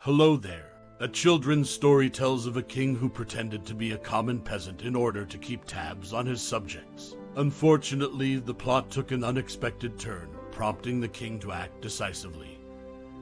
Hello there. A children's story tells of a king who pretended to be a common peasant in order to keep tabs on his subjects. Unfortunately, the plot took an unexpected turn, prompting the king to act decisively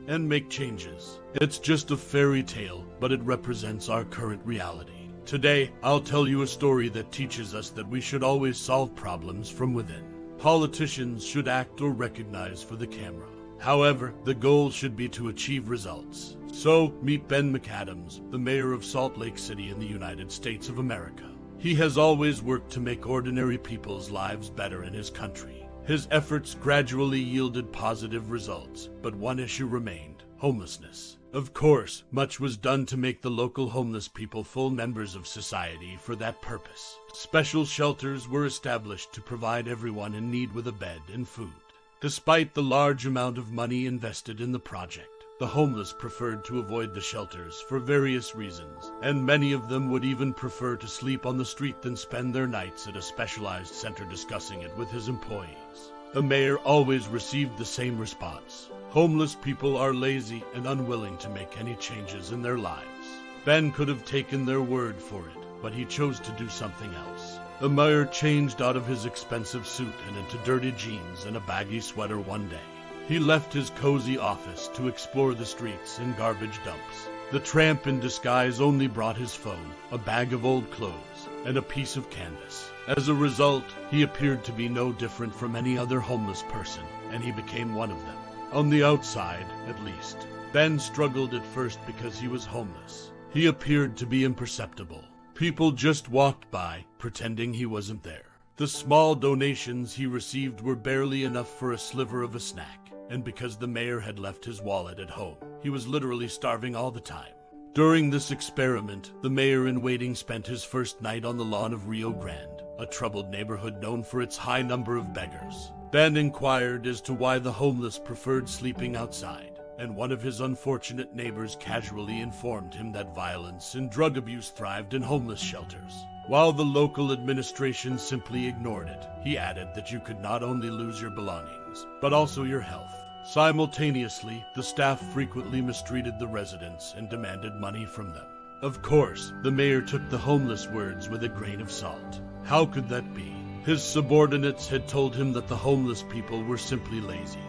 and make changes. It's just a fairy tale, but it represents our current reality. Today, I'll tell you a story that teaches us that we should always solve problems from within. Politicians should act or recognize for the camera. However, the goal should be to achieve results. So, meet Ben Mcadams, the mayor of Salt Lake City in the United States of America. He has always worked to make ordinary people's lives better in his country. His efforts gradually yielded positive results, but one issue remained: homelessness. Of course, much was done to make the local homeless people full members of society for that purpose. Special shelters were established to provide everyone in need with a bed and food. Despite the large amount of money invested in the project, the homeless preferred to avoid the shelters for various reasons, and many of them would even prefer to sleep on the street than spend their nights at a specialized center discussing it with his employees. The mayor always received the same response: homeless people are lazy and unwilling to make any changes in their lives. Ben could have taken their word for it, but he chose to do something else. The mayor changed out of his expensive suit and into dirty jeans and a baggy sweater one day. He left his cozy office to explore the streets and garbage dumps. The tramp in disguise only brought his phone, a bag of old clothes, and a piece of canvas. As a result, he appeared to be no different from any other homeless person, and he became one of them. On the outside, at least. Ben struggled at first because he was homeless. He appeared to be imperceptible. People just walked by, pretending he wasn't there. The small donations he received were barely enough for a sliver of a snack, and because the mayor had left his wallet at home, he was literally starving all the time. During this experiment, the mayor-in-waiting spent his first night on the lawn of Rio Grande, a troubled neighborhood known for its high number of beggars. Ben inquired as to why the homeless preferred sleeping outside, and one of his unfortunate neighbors casually informed him that violence and drug abuse thrived in homeless shelters. While the local administration simply ignored it, he added that you could not only lose your belongings, but also your health. Simultaneously, the staff frequently mistreated the residents and demanded money from them. Of course, the mayor took the homeless words with a grain of salt. How could that be? His subordinates had told him that the homeless people were simply lazy,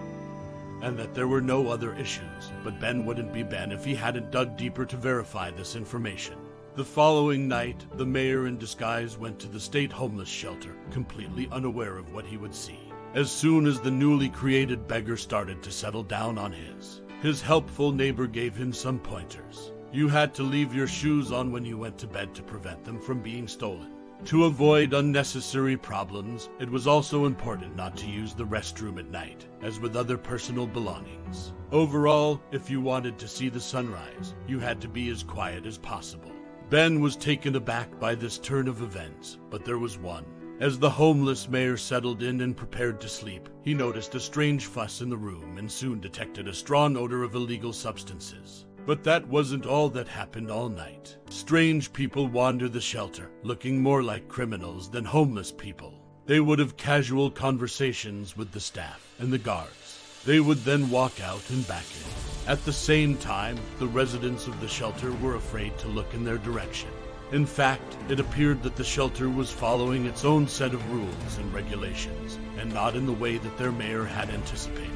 and that there were no other issues, but Ben wouldn't be Ben if he hadn't dug deeper to verify this information. The following night, the mayor in disguise went to the state homeless shelter, completely unaware of what he would see. As soon as the newly created beggar started to settle down on his helpful neighbor gave him some pointers. You had to leave your shoes on when you went to bed to prevent them from being stolen. To avoid unnecessary problems, it was also important not to use the restroom at night, as with other personal belongings. Overall, if you wanted to see the sunrise, you had to be as quiet as possible. Ben was taken aback by this turn of events, but there was one. As the homeless mayor settled in and prepared to sleep, he noticed a strange fuss in the room and soon detected a strong odor of illegal substances. But that wasn't all that happened all night. Strange people wander the shelter, looking more like criminals than homeless people. They would have casual conversations with the staff and the guards. They would then walk out and back in. At the same time, the residents of the shelter were afraid to look in their direction. In fact, it appeared that the shelter was following its own set of rules and regulations, and not in the way that their mayor had anticipated.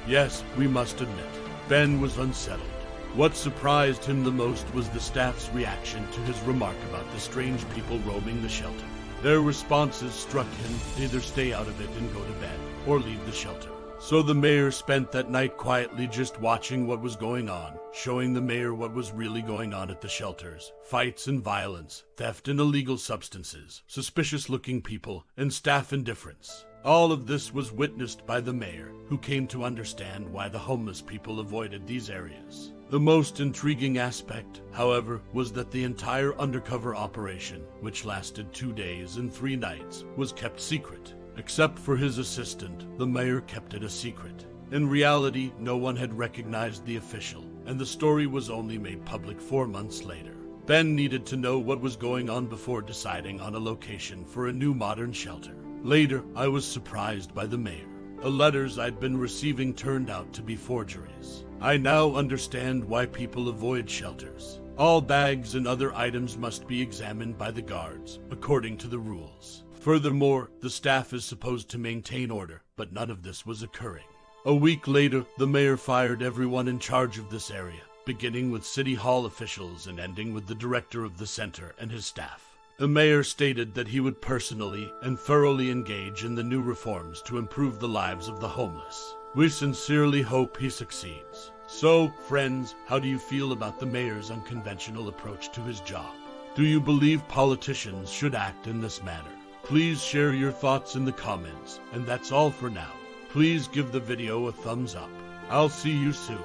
Yes, we must admit, Ben was unsettled. What surprised him the most was the staff's reaction to his remark about the strange people roaming the shelter. Their responses struck him: either stay out of it and go to bed, or leave the shelter. So the mayor spent that night quietly just watching what was going on, showing the mayor what was really going on at the shelters: fights and violence, theft and illegal substances, suspicious-looking people, and staff indifference. All of this was witnessed by the mayor, who came to understand why the homeless people avoided these areas. The most intriguing aspect, however, was that the entire undercover operation, which lasted 2 days and 3 nights, was kept secret. Except for his assistant, the mayor kept it a secret. In reality, no one had recognized the official, and the story was only made public 4 months later. Ben needed to know what was going on before deciding on a location for a new modern shelter. Later, I was surprised by the mayor. The letters I'd been receiving turned out to be forgeries. I now understand why people avoid shelters. All bags and other items must be examined by the guards, according to the rules. Furthermore, the staff is supposed to maintain order, but none of this was occurring. A week later, the mayor fired everyone in charge of this area, beginning with city hall officials and ending with the director of the center and his staff. The mayor stated that he would personally and thoroughly engage in the new reforms to improve the lives of the homeless. We sincerely hope he succeeds. So, friends, how do you feel about the mayor's unconventional approach to his job? Do you believe politicians should act in this manner? Please share your thoughts in the comments, and that's all for now. Please give the video a thumbs up. I'll see you soon.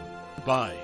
Bye.